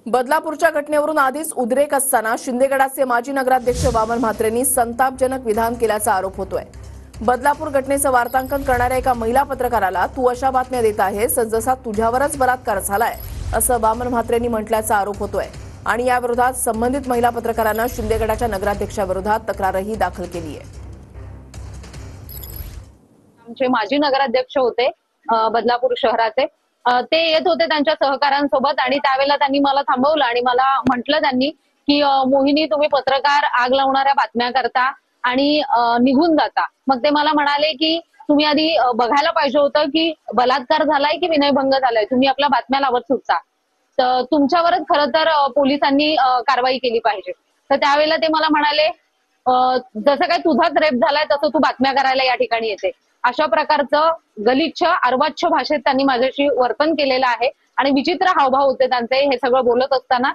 बदलापूरच्या घटनेवरून आधीच उद्रेक असताना शिंदेगडाचे माजी नगराध्यक्ष वामन म्हात्रेंनी संतापजनक विधान केल्याचा आरोप होतोय। बदलापूर घटनेचं वार्तांकन करणाऱ्या एका महिला पत्रकाराला तू अशा बातम्या देत आहेस जसा तुझ्यावरच बलात्कार झालाय असं वामन म्हात्रेंनी म्हटल्याचा आरोप होतोय आणि या विरोधात संबंधित महिला पत्रकारानं शिंदेगडाच्या नगराध्यक्षाविरोधात तक्रारही दाखल केली आहे। आमचे माजी नगराध्यक्ष होते बदलापूर शहराचे, ते येत होते त्यांच्या सहकाऱ्यांसोबत आणि त्यावेळेला त्यांनी मला थांबवलं आणि मला म्हटलं त्यांनी की मोहिनी तुम्ही पत्रकार आग लावणाऱ्या बातम्या करता आणि निघून जाता। मग ते मला म्हणाले की तुम्ही आधी बघायला पाहिजे होतं की बलात्कार झालाय की विनयभंग झालाय, तुम्ही आपल्या बातम्या लावत सुटता, तर तुमच्यावरच खरं तर पोलिसांनी कारवाई केली पाहिजे। तर त्यावेळेला ते मला म्हणाले जसं काय तुझाच रेप झालाय तसं तू बातम्या करायला या ठिकाणी येते। अशा प्रकारचं गलिच्छ अर्वाच्छ भाषेत त्यांनी माझ्याशी वर्तन केलेलं आहे आणि विचित्र हावभाव होते त्यांचे हे सगळं बोलत असताना।